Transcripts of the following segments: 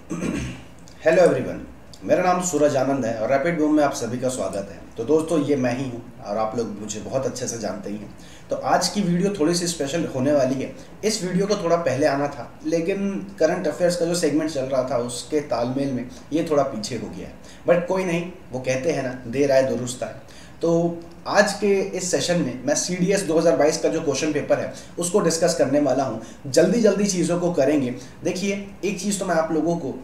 Hello everyone, मेरा नाम सूरज आनंद है और रैपिड बूम में आप सभी का स्वागत है। तो दोस्तों, ये मैं ही हूँ और आप लोग मुझे बहुत अच्छे से जानते ही हैं। तो आज की वीडियो थोड़ी सी स्पेशल होने वाली है। इस वीडियो को थोड़ा पहले आना था, लेकिन करंट अफेयर्स का जो सेगमेंट चल रहा था उसके तालमेल में ये थोड़ा पीछे हो गया है। बट कोई नहीं, वो कहते हैं ना, देर आए दुरुस्त आए। तो आज के इस सेशन में मैं CDS 2022 का जो क्वेश्चन पेपर है उसको डिस्कस करने वाला हूँ। जल्दी जल्दी चीज़ों को करेंगे। देखिए, एक चीज़ तो मैं आप लोगों को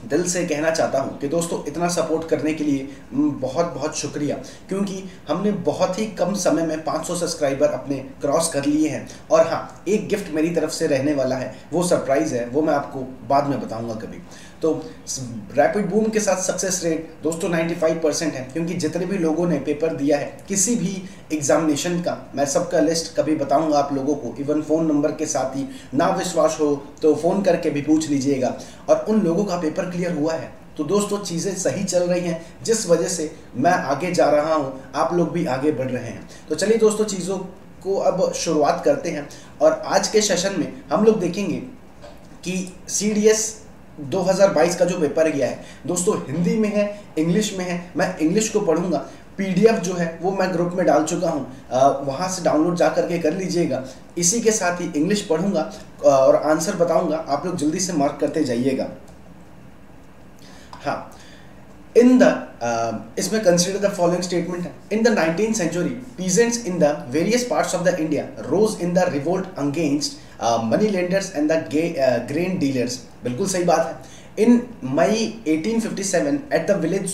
दिल से कहना चाहता हूं कि दोस्तों, इतना सपोर्ट करने के लिए बहुत बहुत शुक्रिया, क्योंकि हमने बहुत ही कम समय में 500 सब्सक्राइबर अपने क्रॉस कर लिए हैं। और हाँ, एक गिफ्ट मेरी तरफ से रहने वाला है, वो सरप्राइज़ है, वो मैं आपको बाद में बताऊंगा कभी। तो रैपिड बूम के साथ सक्सेस रेट दोस्तों 95% है, क्योंकि जितने भी लोगों ने पेपर दिया है किसी भी एग्जामिनेशन का, मैं सबका लिस्ट कभी बताऊंगा आप लोगों को, इवन फ़ोन नंबर के साथ ही। ना विश्वास हो तो फ़ोन करके भी पूछ लीजिएगा। और उन लोगों का पेपर क्लियर हुआ है, तो दोस्तों चीज़ें सही चल रही हैं, जिस वजह से मैं आगे जा रहा हूँ, आप लोग भी आगे बढ़ रहे हैं। तो चलिए दोस्तों, चीज़ों को अब शुरुआत करते हैं। और आज के सेशन में हम लोग देखेंगे कि CDS 2022 का जो पेपर गया है दोस्तों, हिंदी में है, इंग्लिश में है। मैं इंग्लिश को पढ़ूंगा। PDF जो है वो मैं ग्रुप में डाल चुका हूँ, वहाँ से डाउनलोड जा करके कर लीजिएगा। इसी के साथ ही इंग्लिश पढ़ूंगा और आंसर बताऊंगा, आप लोग जल्दी से मार्क करते जाइएगा। हाँ, इसमें कंसिडर द फॉलोइंग स्टेटमेंट है। In the 19th century, peasants in the various parts of the India rose in the revolt against money lenders and the grain dealers। बिल्कुल सही बात है। In May 1857, at the village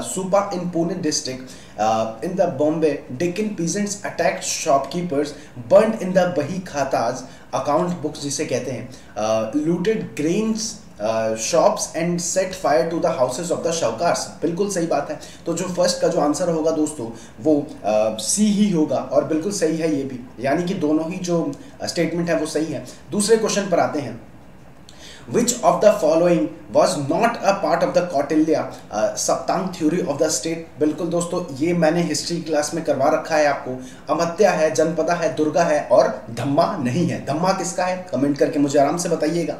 Supa in Pune district, in the Bombay, Deccan peasants attacked shopkeepers, burned in the Bahi Khatas, account books जिसे कहते हैं, looted grains shops and set fire to the houses of the शाहूकार्स। बिल्कुल सही बात है। तो जो फर्स्ट का जो आंसर होगा दोस्तों, वो सी ही होगा, और बिल्कुल सही है ये भी, यानी कि दोनों ही जो स्टेटमेंट है वो सही है। दूसरे क्वेश्चन पर आते हैं। Which of the following was not a part of the Kautilya Saptanga theory of the state? बिल्कुल दोस्तों, ये मैंने हिस्ट्री क्लास में करवा रखा है आपको। अमत्या है, जनपदा है, दुर्गा है और धम्मा नहीं है। धम्मा किसका है? कमेंट करके मुझे आराम से बताइएगा।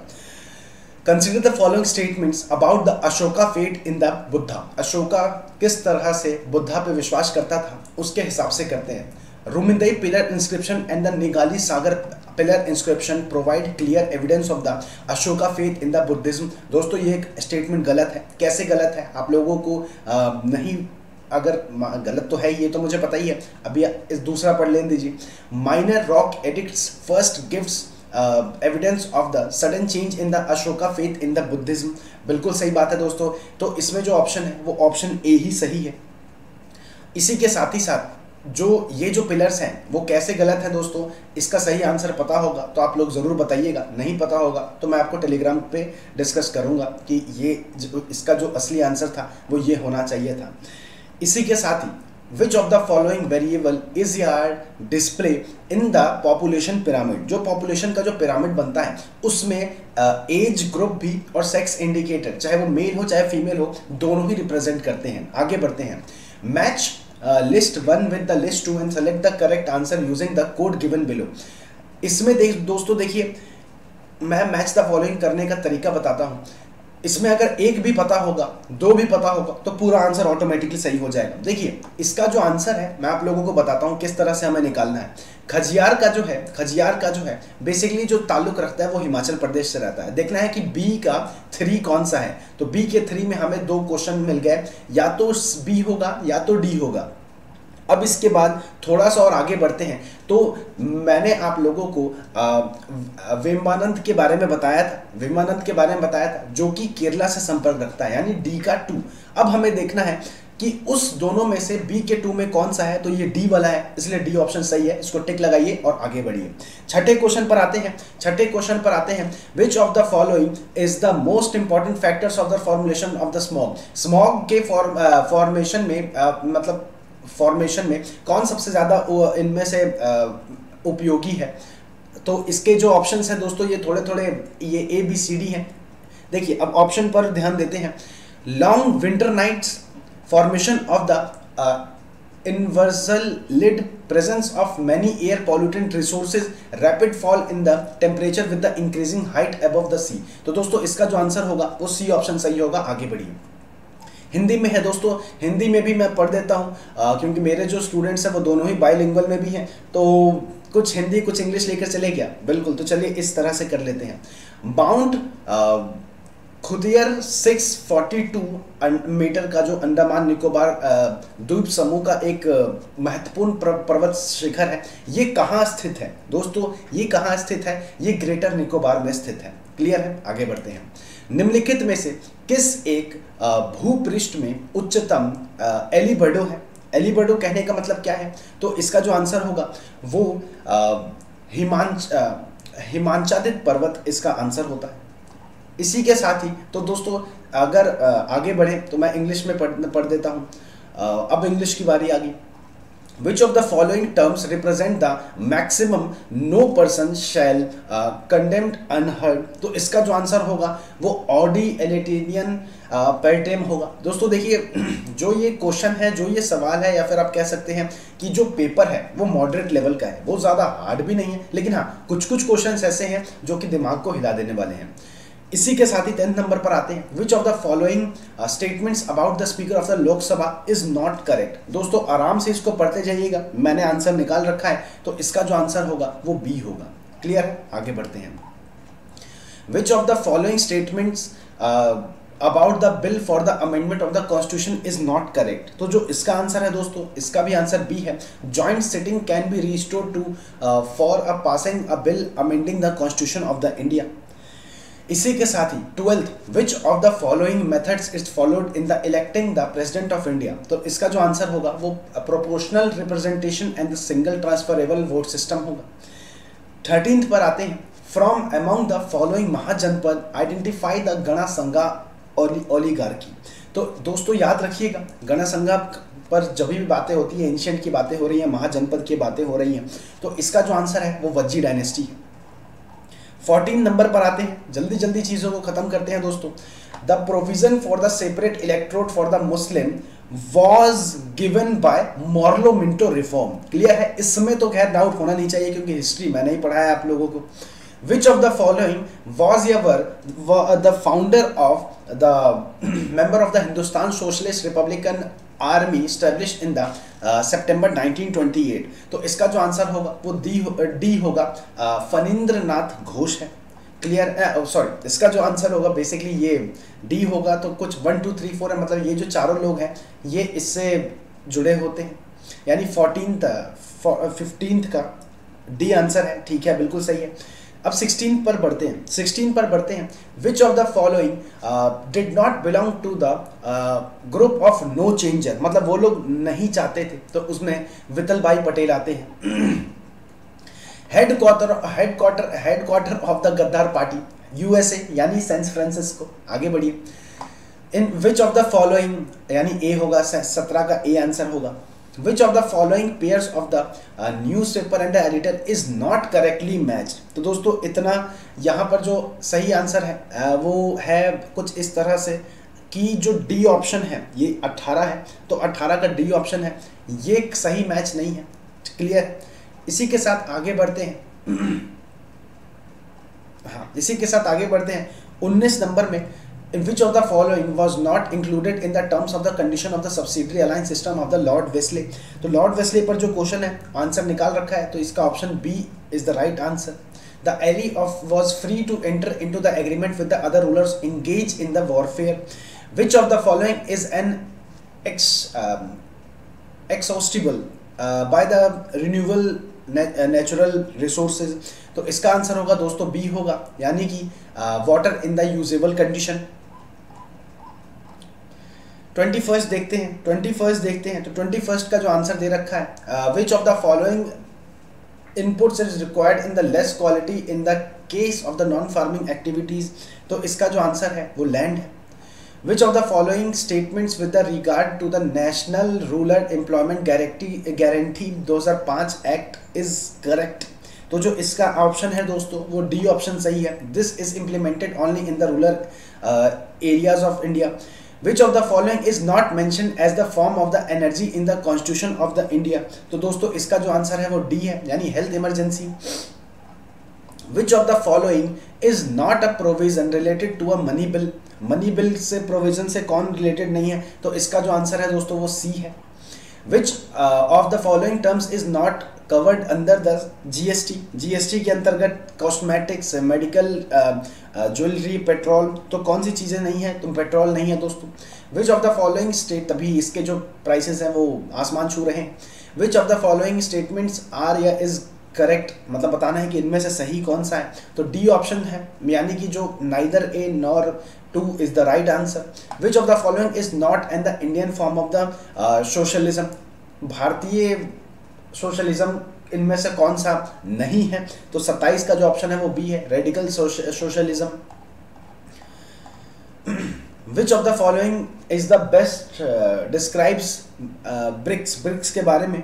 Consider the following statements about the Ashoka faith in the Buddha। Ashoka किस तरह से बुद्धा पे विश्वास करता था, उसके हिसाब से करते हैं। Rummindei pillar inscription and the Nigali Sagar pillar inscription provide clear evidence of the Ashoka faith in the Buddhism. दोस्तों, ये एक स्टेटमेंट गलत है। कैसे गलत है? आप लोगों को नहीं, अगर गलत तो है ये तो मुझे पता ही है। अभी इस दूसरा पढ़ लेने दीजिए। Minor rock addicts first gives evidence of the sudden change in the Ashoka faith in the Buddhism. बिल्कुल सही बात है दोस्तों। तो इसमें जो ऑप्शन है वो ऑप्शन ए ही सही है। इसी के साथ ही साथ ये जो पिलर्स हैं वो कैसे गलत हैं दोस्तों, इसका सही आंसर पता होगा तो आप लोग ज़रूर बताइएगा। नहीं पता होगा तो मैं आपको टेलीग्राम पे डिस्कस करूंगा कि इसका जो असली आंसर था वो ये होना चाहिए था। इसी के साथ ही Which of the following variable is your display in the population pyramid? जो population का जो पिरामिड बनता है उसमें एज ग्रुप भी और सेक्स इंडिकेटर, चाहे वो मेल हो चाहे फीमेल हो, दोनों ही रिप्रेजेंट करते हैं। आगे बढ़ते हैं। Match list 1 with the list 2 and select the correct answer using the code given below। इसमें दोस्तों देखिए, मैं मैच द फॉलोइंग करने का तरीका बताता हूँ। इसमें अगर एक भी पता होगा, दो भी पता होगा, तो पूरा आंसर ऑटोमेटिकली सही हो जाएगा। देखिए, इसका जो आंसर है मैं आप लोगों को बताता हूँ किस तरह से हमें निकालना है। खजियार का जो है बेसिकली जो ताल्लुक रखता है वो हिमाचल प्रदेश से रहता है। देखना है कि बी का 3 कौन सा है। तो बी के 3 में हमें 2 क्वेश्चन मिल गए, या तो बी होगा या तो डी होगा। अब इसके बाद थोड़ा सा और आगे बढ़ते हैं। तो मैंने आप लोगों को वेम्बानंद के बारे में बताया था, जो कि केरला से संपर्क रखता है, यानी डी का 2। अब हमें देखना है कि उस दोनों में से बी के 2 में कौन सा है, तो ये डी वाला है, इसलिए डी ऑप्शन सही है। इसको टिक लगाइए और आगे बढ़िए। छठे क्वेश्चन पर आते हैं। Which of the following is the most important factors of the formulation of the smog? Smog के फॉर्मेशन में कौन सबसे ज़्यादा इनमें से उपयोगी है? तो इसके जो ऑप्शंस हैं दोस्तों, ये थोड़े ये ABCD हैं। देखिए, अब ऑप्शन पर ध्यान देते हैं। Long winter nights, formation of the inversion lid presence of many air pollutant resources, rapid fall in the temperature with the increasing height above the sea. तो दोस्तों इसका जो आंसर होगा वो सी ऑप्शन सही होगा। आगे बढ़िए। हिंदी में है दोस्तों, हिंदी में भी मैं पढ़ देता हूँ क्योंकि मेरे जो स्टूडेंट्स हैं वो दोनों ही बाइलिंगुअल में भी हैं, तो कुछ हिंदी कुछ इंग्लिश लेकर चले क्या? बिल्कुल, तो चलिए इस तरह से कर लेते हैं। माउंट खुदियर 642 मीटर का जो अंडमान निकोबार द्वीप समूह का एक महत्वपूर्ण पर्वत शिखर है, ये कहाँ स्थित है दोस्तों? ये कहाँ स्थित है? ये ग्रेटर निकोबार में स्थित है। क्लियर है? आगे बढ़ते हैं। निम्नलिखित में से किस एक भूपृष्ठ में उच्चतम एलिबर्डो है? एलिबर्डो कहने का मतलब क्या है? तो इसका जो आंसर होगा वो हिमांचादित पर्वत इसका आंसर होता है। इसी के साथ ही तो दोस्तों अगर आगे बढ़े तो मैं इंग्लिश में पढ़ देता हूँ। अब इंग्लिश की बारी आ गई। Which of the following terms represent the maximum no person shall condemned unheard? तो इसका जो आंसर होगा वो ऑडी एलिटेनियन पेर्टेम होगा। दोस्तों देखिए, जो ये क्वेश्चन है, जो ये सवाल है, या फिर आप कह सकते हैं कि जो पेपर है वो मॉडरेट लेवल का है, वो ज़्यादा हार्ड भी नहीं है, लेकिन हाँ कुछ कुछ क्वेश्चन ऐसे हैं जो कि दिमाग को हिला देने वाले हैं। इसी के साथ ही 10th नंबर पर आते हैं। Which of the following statements about the speaker of the Lok Sabha is not correct? दोस्तों आराम से इसको पढ़ते जाइएगा, मैंने आंसर निकाल रखा है, तो इसका जो आंसर होगा वो बी होगा। क्लियर है? आगे बढ़ते हैं। Which of the following statements about the bill for the amendment of the constitution is not correct? तो जो इसका आंसर है दोस्तों, इसका भी आंसर बी है। Joint sitting can be restored to for a passing a bill amending the constitution of the India. इसी के साथ ही 12th, which of the following methods is followed in the electing the president of India? तो इसका जो answer होगा वो proportional representation and the single transferable vote system होगा। 13th पर आते हैं। From among the following mahajanapada identify the gana sangha oligarchy. तो दोस्तों याद रखिएगा, गणा संगा पर जब भी बातें होती है, एंशिएंट की बातें हो रही हैं, महाजनपद की बातें हो रही हैं, तो इसका जो आंसर है वो वज्जी डायनेस्टी है। 14 नंबर पर आते हैं। जल्दी जल्दी चीज़ों को खत्म करते हैं दोस्तों। The provision for the separate electrode for the Muslim was given by Morley Minto reform. Clear है? इसमें तो खैर डाउट होना नहीं चाहिए क्योंकि हिस्ट्री मैंने ही पढ़ाया आप लोगों को। Which of the following was ever the founder of the member of the Hindustan socialist republican army established in the September 1928? तो इसका जो आंसर होगा वो डी होगा, फणींद्रनाथ घोष है। क्लियर? सॉरी, इसका जो आंसर होगा बेसिकली ये डी होगा। तो कुछ 1 2 3 4 है, मतलब ये जो चारों लोग हैं ये इससे जुड़े होते हैं, यानी 15th का डी आंसर है। ठीक है, बिल्कुल सही है। अब 16 पर बढ़ते हैं। 16 पर बढ़ते हैं। Which of the following did not belong to the group of no changer? मतलब वो लोग नहीं चाहते थे, तो उसमें वितल भाई पटेल आते हैं। हेडक्वार्टर ऑफ द गद्दार पार्टी यूएसए यानी सैन फ्रांसिस्को। आगे बढ़िए। इन विच ऑफ द फॉलोइंग, यानी ए होगा, 17 का ए आंसर होगा। Which of the following pairs of the newspaper and the editor is not correctly matched? तो दोस्तों इतना यहाँ पर जो सही आंसर है वो है कुछ इस तरह से कि जो डी ऑप्शन है ये 18 है, तो 18 का डी ऑप्शन है, ये सही मैच नहीं है। क्लियर? इसी के साथ आगे बढ़ते हैं। हाँ, इसी के साथ आगे बढ़ते हैं। 19 नंबर में In which of the following was not included in the terms of the condition of the subsidiary alliance system of the Lord Wesley? तो लॉर्ड वेस्ले पर जो क्वेश्चन है आंसर निकाल रखा है, तो इसका option B is the right answer. The ally was free to enter into the agreement with the other rulers engaged in the warfare. Which of the following is an exhaustible by the renewable natural resources? तो इसका answer होगा दोस्तों B होगा, यानी कि water in the usable condition. 21st देखते हैं। 21st देखते हैं। तो 21st का जो आंसर दे रखा है, which of the following inputs is required in the less quality in the case of the non farming activities? तो इसका जो आंसर है वो लैंड है। Which of the following statements with the regard to the National Rural Employment Guarantee 2005 Act is correct? तो जो इसका option है दोस्तों वो डी ऑप्शन सही है। This is implemented only in the rural areas of India. Which of the following is not mention as the form of the energy in the constitution of the India. तो दोस्तों इसका जो answer है वो D है, यानी health emergency. Which of the following is not a provision related to a money bill. Money bill से provision से कौन रिलेटेड नहीं है, तो इसका जो आंसर है दोस्तों वो सी है। Which of the following terms is not covered under the GST. GST के अंतर्गत कॉस्मेटिक्स, मेडिकल, ज्वेलरी, पेट्रोल, तो कौन सी चीज़ें नहीं है, तो पेट्रोल नहीं है दोस्तों। विच ऑफ द फॉलोइंग स्टेट, तभी इसके जो प्राइसेस हैं वो आसमान छू रहे हैं। Which of the following statements are या इज करेक्ट, मतलब बताना है कि इनमें से सही कौन सा है, तो डी ऑप्शन है, यानी कि जो neither A nor two is the right answer. Which of the following is not an the Indian form of the socialism. भारतीय सोशलिज्म इनमें से कौन सा नहीं है, तो 27 का जो ऑप्शन है वो बी है, radical socialism. Which of the following is the best describes BRICS. BRICS के बारे में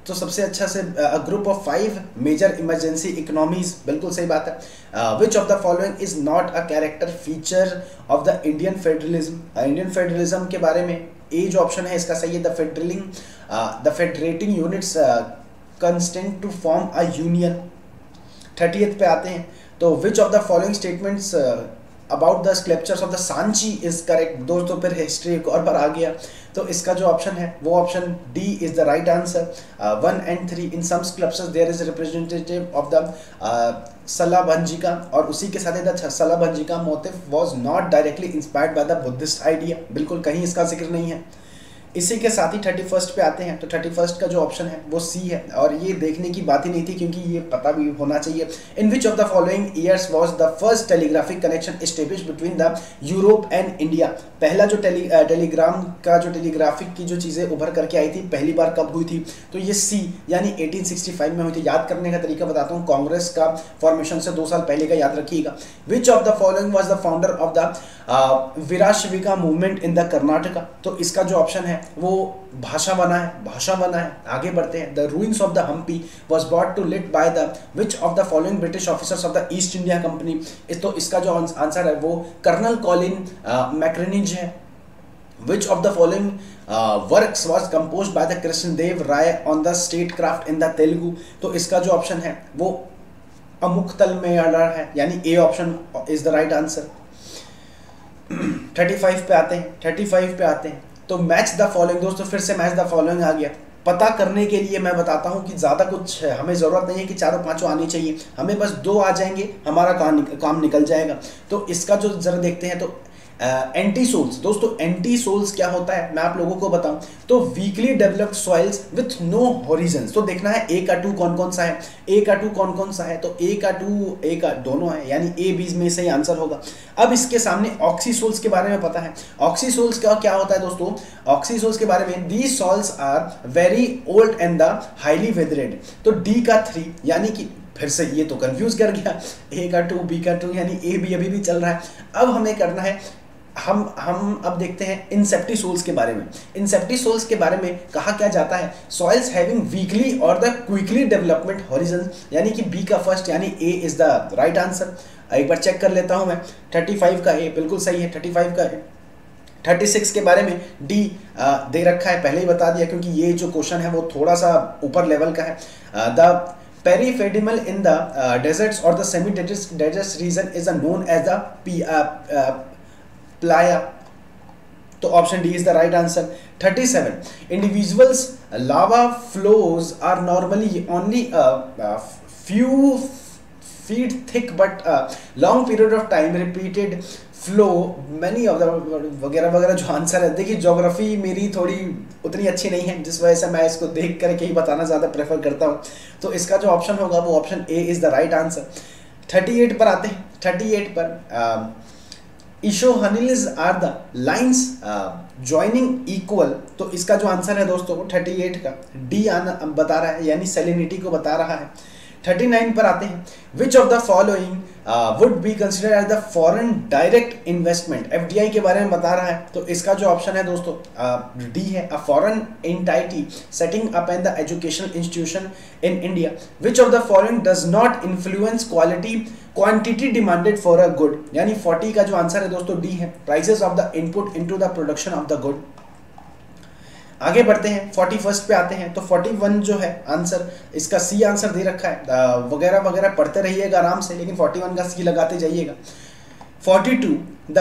तो सबसे अच्छा से group of 5 major emergency economies, बिल्कुल सही बात है। Which of the following is not a character feature of the Indian federalism. Indian federalism के बारे में ए जो ऑप्शन है इसका सही है, the federating units constant to form a union. 30th पे आते हैं, तो which of the following statements about the sculptures of the Sanchi is correct. दोस्तों फिर हिस्ट्री एक और बार आ गया, तो इसका जो ऑप्शन है वो option D is the right answer. 1 and 3 in some sculptures there is representative of the Salabhanjika, और उसी के साथ the Salabhanjika motif was not directly inspired by the Buddhist idea, बिल्कुल कहीं इसका जिक्र नहीं है। इसी के साथ ही 31st पे आते हैं, तो 31st का जो ऑप्शन है वो सी है, और ये देखने की बात ही नहीं थी क्योंकि ये पता भी होना चाहिए। In which of the following years was the first telegraphic connection established between the Europe and India. पहला जो टेलीग्राम का जो टेलीग्राफिक की जो चीज़ें उभर करके आई थी पहली बार कब हुई थी, तो ये सी यानी 1865 में हुई थी। याद करने का तरीका बताता हूँ, कांग्रेस का फॉर्मेशन से 2 साल पहले का याद रखिएगा। Which of the following was the founder of the Veerashaiva movement in the Karnataka, तो इसका जो ऑप्शन है वो भाषा बना है। आगे बढ़ते हैं। The ruins of the Hampi was brought to lit by the which of the following British officers of the East India Company. तो इसका जो आंसर है वो कर्नल कॉलिन मैक्रेनिज है। Which of the following works was composed by the Krishnadeva Raya on the state craft in the Telugu, तो इसका जो option है वो अमुक्तल में है, यानी ए option is the right answer. 35 पे आते हैं, तो मैच द फॉलोइंग। दोस्तों फिर से मैच द फॉलोइंग आ गया। पता करने के लिए मैं बताता हूं कि ज़्यादा कुछ हमें ज़रूरत नहीं है कि 4-5 आनी चाहिए, हमें बस 2 आ जाएंगे, हमारा काम निकल जाएगा। तो इसका जो जरा देखते हैं, तो एंटी सोल्स। दोस्तों एंटी सोल्स क्या होता है मैं आप लोगों को बताऊं, तो weakly developed soils with no horizons. तो देखना है ए का 2 कौन कौन सा है, तो ए का दोनों है, यानी ए बी में से ही आंसर होगा। अब इसके सामने ऑक्सीसोल्स के बारे में पता है। ऑक्सीसोल्स का क्या होता है दोस्तों, ऑक्सीसोल्स के बारे में, these soils are very old and the highly weathered. तो डी का 3, यानी कि फिर से ये तो कंफ्यूज कर गया, ए का 2 बी का 2, यानी ए बी अभी भी चल रहा है। अब हमें करना है, हम अब देखते हैं इंसेप्टिसोल्स के बारे में। इंसेप्टिसोल्स के बारे में कहा क्या जाता है, सॉइल्स हैविंग वीकली और द क्विकली डेवलपमेंट हॉरिजन, यानी कि बी का फर्स्ट, यानी ए इज द राइट आंसर। एक बार चेक कर लेता हूं मैं, 35 का ए बिल्कुल सही है, 35 का ए। 36 के बारे में डी दे रखा है, पहले ही बता दिया क्योंकि ये जो क्वेश्चन है वो थोड़ा सा ऊपर लेवल का है। The peripheral in the deserts और the semi deserts region is known as the playa, तो option D is the right answer. 37 individuals lava flows are normally only few feet thick but long period of time repeated flow many of the वगैरह वगैरह जो answer है। देखिए geography मेरी थोड़ी उतनी अच्छी नहीं है, जिस वजह से मैं इसको देख करके ही बताना ज़्यादा प्रेफर करता हूँ। तो इसका जो ऑप्शन होगा वो option A is the right answer. 38 पर आते हैं। 38 पर isohels are the lines joining equal, तो इसका जो आंसर है दोस्तों 38 का डी बता रहा है, यानी सेलिनिटी को बता रहा है। 39 पर आते हैं। Which of the following would be consider as the foreign direct investment, FDI के बारे में बता रहा है। तो इसका जो ऑप्शन है दोस्तों डी है, a foreign entity setting up an the educational institution in India which of the following does not influence quantity demanded for a good, यानी 40 का जो आंसर है दोस्तों डी है, prices of the input into the production of the good. आगे बढ़ते हैं 41 पे आते हैं। तो 41 जो है आंसर, इसका सी आंसर दे रखा है, वगैरह वगैरह पढ़ते रहिएगा आराम से, लेकिन 41 का सी लगाते जाइएगा। 42 the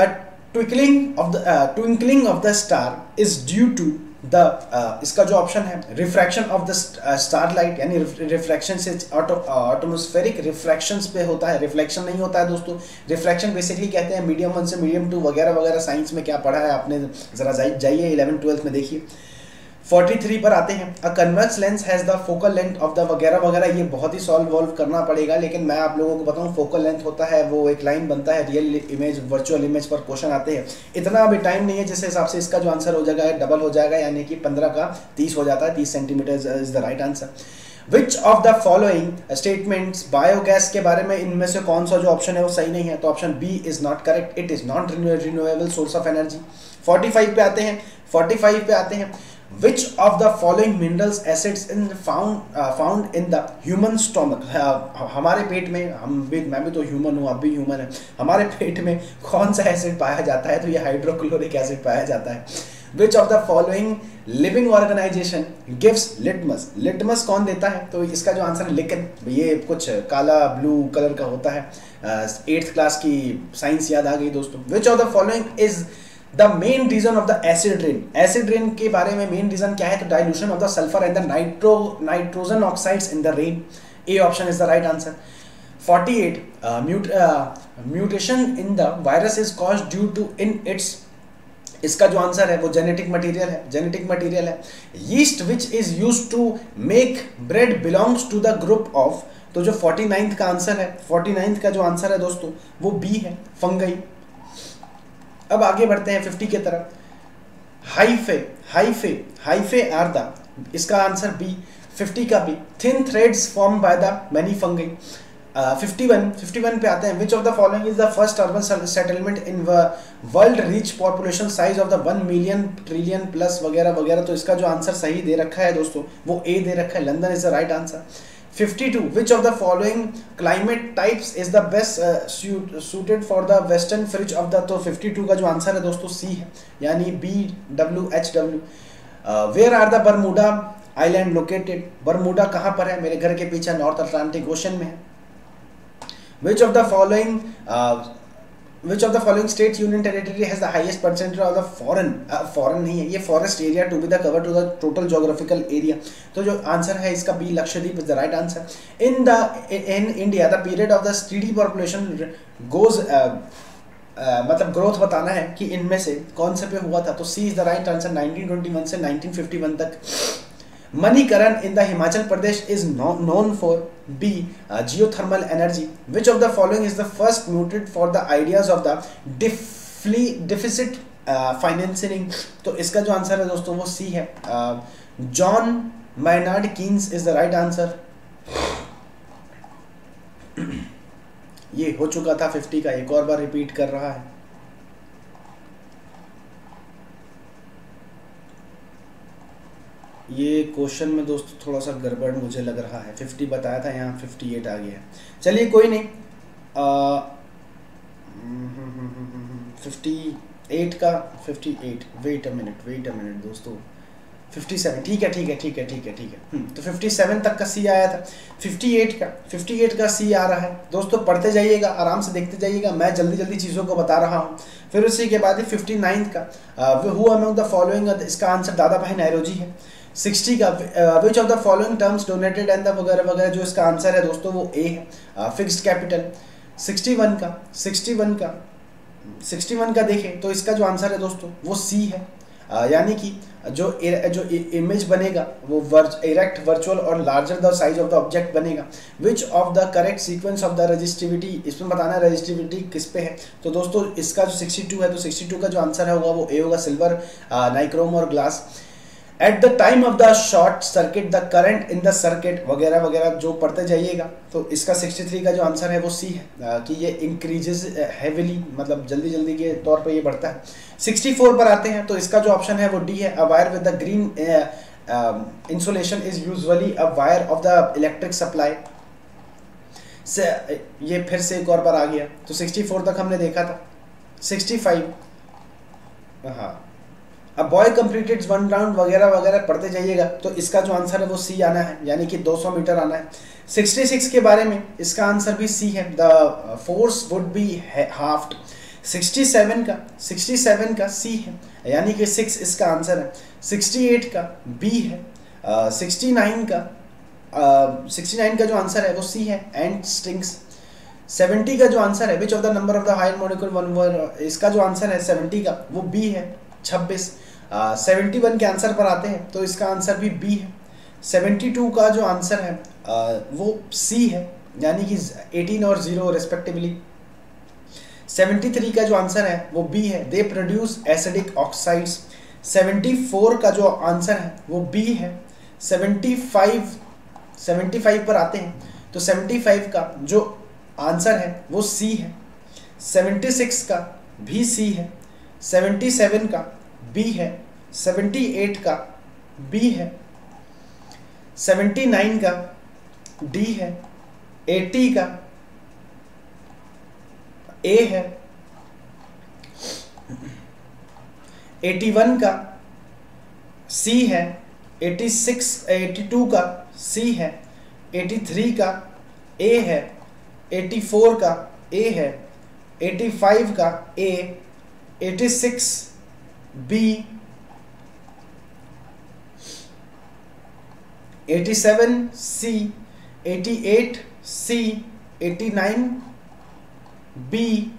twinkling of the star is due to the, इसका जो ऑप्शन है refraction of the star light, यानी रिफ्रैक्शन से एटमॉस्फेरिक रिफ्रैक्शंस पे होता है, रिफ्लेक्शन नहीं होता है दोस्तों। रिफ्रैक्शन बेसिकली कहते हैं मीडियम 1 से मीडियम 2 वगैरह वगैरह, साइंस में क्या पढ़ा है आपने, जरा जाइए 11th-12th में देखिए। 43 पर आते हैं, अ convex lens has the focal length of the वगैरह वगैरह, ये बहुत ही सॉल्व करना पड़ेगा, लेकिन मैं आप लोगों को बताऊं फोकल लेंथ होता है वो एक लाइन बनता है, रियल इमेज वर्चुअल इमेज पर क्वेश्चन आते हैं। इतना अभी टाइम नहीं है, जिस हिसाब से इसका जो आंसर हो जाएगा डबल हो जाएगा, यानी कि 15 का 30 हो जाता है, 30 centimetre is the right answer. Which of the following statements, biogas के बारे में इनमें से कौन सा जो ऑप्शन है वो सही नहीं है, तो option B is not correct, it is not renewable source of energy. 45 पे आते हैं, which of the following minerals acids in found in the human stomach, हमारे पेट में, मैं भी तो ह्यूमन हूँ, आप भी ह्यूमन है, हमारे पेट में कौन सा एसिड पाया जाता है, तो ये हाइड्रोक्लोरिक एसिड पाया जाता है। which of the following living organization gives litmus, litmus कौन देता है, तो इसका जो आंसर है लिकन, ये कुछ काला ब्लू कलर का होता है, 8th क्लास की साइंस याद आ गई दोस्तों। which of the following is the main reason of the acid rain, acid rain के बारे में मेन रीजन क्या है, तो dilution of the sulphur and the nitrogen oxides in the rain, A option is the right answer. 48 mutation in the virus is caused due to in its, इसका जो answer है वो जेनेटिक मटेरियल है। Yeast which is used to make bread belongs to the group of, तो जो 49th का answer है, 49th का जो आंसर है दोस्तों वो बी है, फंगई। अब आगे बढ़ते हैं 50 की तरफ। हाइफे आर द, इसका आंसर बी, 50 का B, thin threads form by the many fungi. 51 पे आते हैं, which of the following is the first urban settlement in world reach population size of the 1 million trillion plus वगैरह वगैरह, तो इसका जो आंसर सही दे रखा है दोस्तों वो ए दे रखा है, London is the right answer. 52 which of the following climate types is the best suited for the western fringe of the, तो 52 का जो आंसर है दोस्तों सी है, यानी BWHW। where are the Bermuda Island located, Bermuda कहाँ पर है, मेरे घर के पीछे नॉर्थ अटलांटिक ओशन में है। which of the following state union territory has the highest percentage of the foreign नहीं है ये, forest area to be the cover to the total geographical area, तो जो आंसर है इसका B, Lakshadweep is the right answer. in India the period of the steady population goes मतलब growth बताना है कि इनमें से कौन से पे हुआ था, तो सी इज द राइट आंसर, 1921 से 1951 तक। Manikaran in the Himachal Pradesh is known for B geothermal energy, which of the following is the first muted for the ideas of the deficit financing, तो इसका जो आंसर है दोस्तों वो सी है, John Maynard Keynes is the right answer. ये हो चुका था 50 का, एक और बार रिपीट कर रहा है। ये क्वेश्चन में दोस्तों थोड़ा सा गड़बड़ मुझे लग रहा है, 50 बताया था, यहाँ 58 आ गया है, चलिए कोई नहीं। 58 का 58, वेट अ मिनट दोस्तों, 57, ठीक है। तो 57 तक का सी आया था, 58 का सी आ रहा है दोस्तों, पढ़ते जाइएगा, आराम से देखते जाइएगा, मैं जल्दी चीज़ों को बता रहा हूँ। फिर उसी के बाद 59 का हु अमंग द फॉलोइंग, इसका आंसर दादा भाई नौरोजी है। 60 का विच of the following terms donated and the वगैरह वगैरह, जो इसका आंसर है दोस्तों वो ए है, फिक्स्ड कैपिटल। 61 का देखें तो इसका जो आंसर है दोस्तों वो सी है, यानी कि जो इमेज बनेगा वो इरेक्ट, वर्चुअल और larger the size of the object बनेगा। Which of the correct sequence of the resistivity, इसमें बताना है रजिस्टिविटी किस पे है, तो दोस्तों इसका जो 62 है, तो 62 का जो आंसर है होगा वो ए होगा, सिल्वर, नाइक्रोम और glass. At the time of the short circuit the current in the circuit वगैरह वगैरह जो पढ़ते जाइएगा। तो इसका 63 का जो आंसर है वो सी है कि ये इंक्रीजेज हैविली, मतलब जल्दी जल्दी के तौर पे ये बढ़ता है। 64 पर आते हैं तो इसका जो ऑप्शन है वो डी है। A wire with the green insulation is usually a wire of the electric supply से, ये फिर से एक और बार आ गया। तो 64 तक हमने देखा था। 65, हाँ, अब बॉय कंप्लीटेड 1 राउंड वगैरह वगैरह पढ़ते जाइएगा। तो इसका जो आंसर है वो सी आना है, यानी कि 200 मीटर आना है। 66 के बारे में इसका आंसर भी सी है, the force would be halved. 67 का सी है, यानी कि 6 इसका आंसर है। 68 का बी है। 69 का जो आंसर है वो सी है, एंड स्ट्रिंग्स। 70 का जो आंसर है which of the number of the higher molecule one were, इसका जो आंसर है 70 का वो बी है, 26। 71 के आंसर पर आते हैं तो इसका आंसर भी बी है। 72 का जो आंसर है वो सी है, यानी कि 18 और 0 रेस्पेक्टिवली। 73 का जो आंसर है वो बी है, दे प्रोड्यूस एसिडिक ऑक्साइड्स। 74 का जो आंसर है वो बी है। 75 पर आते हैं तो 75 का जो आंसर है वो सी है। 76 का भी सी है। 77 का बी है। 78 का बी है। 79 का डी है। 80 का ए है। 81 का सी है। 82 का सी है। 83 का ए है। 84 का ए है। 85 का ए। 86 बी। 87 सी। 88 सी। 89 बी।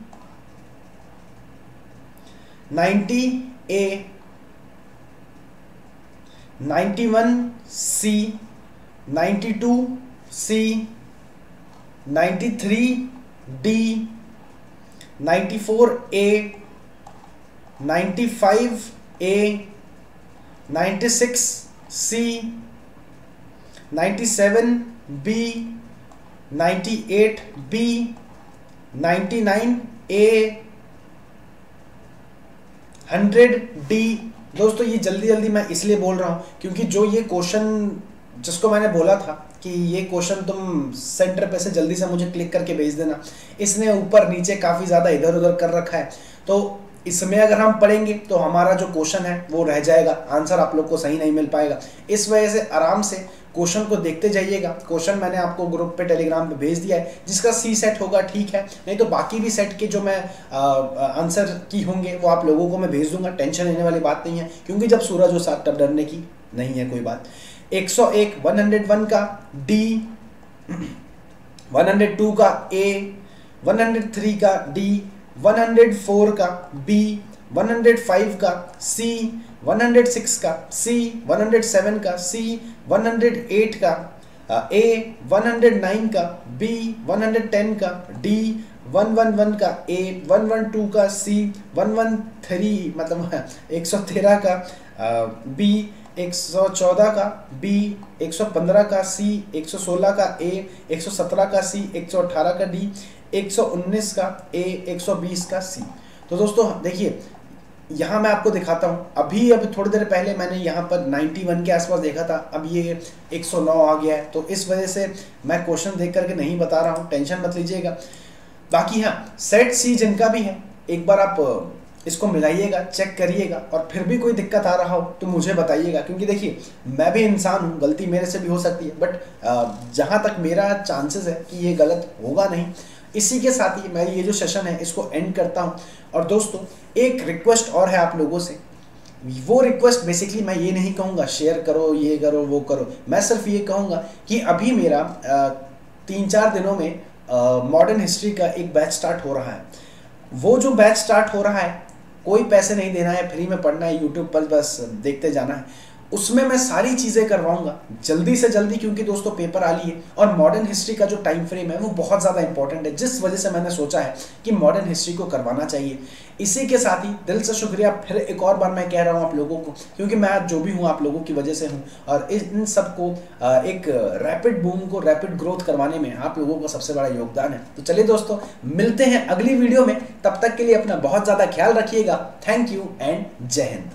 90 ए। 91 सी। 92 सी। 93 डी। 94 ए। 95 ए। 96 सी। 97 बी। 98 बी। 99 ए। 100 डी। दोस्तों ये जल्दी जल्दी मैं इसलिए बोल रहा हूँ क्योंकि जो ये क्वेश्चन जिसको मैंने बोला था कि ये क्वेश्चन तुम सेंटर पे से जल्दी से मुझे क्लिक करके भेज देना, इसने ऊपर नीचे काफ़ी ज़्यादा इधर उधर कर रखा है। तो इसमें अगर हम पढ़ेंगे तो हमारा जो क्वेश्चन है वो रह जाएगा, आंसर आप लोग को सही नहीं मिल पाएगा। इस वजह से आराम से क्वेश्चन को देखते जाइएगा। क्वेश्चन मैंने आपको ग्रुप पे टेलीग्राम पे भेज दिया है, जिसका सी सेट होगा ठीक है, नहीं तो बाकी भी सेट के जो मैं आंसर की होंगे वो आप लोगों को मैं भेज दूंगा। टेंशन लेने वाली बात नहीं है, क्योंकि जब सूरज हो साथ तब डरने की नहीं है कोई बात। 101 101 का डी। 102 का ए। 103 का डी। 104 का बी। 105 का सी। 106 का सी। 107 का सी। 108 का ए। 109 का बी। 110 का डी। 111 का ए। 112 का सी। 113 मतलब 113 का बी। 114 का बी। 115 का सी। 116 का ए। 117 का सी। 118 का डी। 119 का ए। 120 का सी। तो दोस्तों देखिए यहाँ मैं आपको दिखाता हूँ, अभी थोड़ी देर पहले मैंने यहाँ पर 91 के आसपास देखा था, अब ये 109 आ गया है। तो इस वजह से मैं क्वेश्चन देख करके नहीं बता रहा हूँ, टेंशन मत लीजिएगा। बाकी हाँ, सेट सी जिनका भी है एक बार आप इसको मिलाइएगा, चेक करिएगा, और फिर भी कोई दिक्कत आ रहा हो तो मुझे बताइएगा, क्योंकि देखिए मैं भी इंसान हूँ, गलती मेरे से भी हो सकती है, बट जहाँ तक मेरा चांसेस है कि ये गलत होगा नहीं। इसी के साथ ही मैं ये जो सेशन है इसको एंड करता हूँ। और दोस्तों एक रिक्वेस्ट और है आप लोगों से, वो रिक्वेस्ट बेसिकली मैं ये नहीं कहूँगा शेयर करो, ये करो, वो करो, मैं सिर्फ ये कहूँगा कि अभी मेरा 3-4 दिनों में मॉडर्न हिस्ट्री का एक बैच स्टार्ट हो रहा है। वो जो बैच स्टार्ट हो रहा है, कोई पैसे नहीं देना है, फ्री में पढ़ना है, यूट्यूब पर बस देखते जाना है। उसमें मैं सारी चीज़ें करवाऊंगा जल्दी से जल्दी, क्योंकि दोस्तों पेपर आ ली है और मॉडर्न हिस्ट्री का जो टाइम फ्रेम है वो बहुत ज़्यादा इंपॉर्टेंट है, जिस वजह से मैंने सोचा है कि मॉडर्न हिस्ट्री को करवाना चाहिए। इसी के साथ ही दिल से शुक्रिया फिर एक और बार मैं कह रहा हूँ आप लोगों को, क्योंकि मैं आज जो भी हूँ आप लोगों की वजह से हूँ, और इन सबको एक रैपिड बूम को रैपिड ग्रोथ करवाने में आप लोगों का सबसे बड़ा योगदान है। तो चलिए दोस्तों, मिलते हैं अगली वीडियो में, तब तक के लिए अपना बहुत ज़्यादा ख्याल रखिएगा। थैंक यू एंड जय हिंद।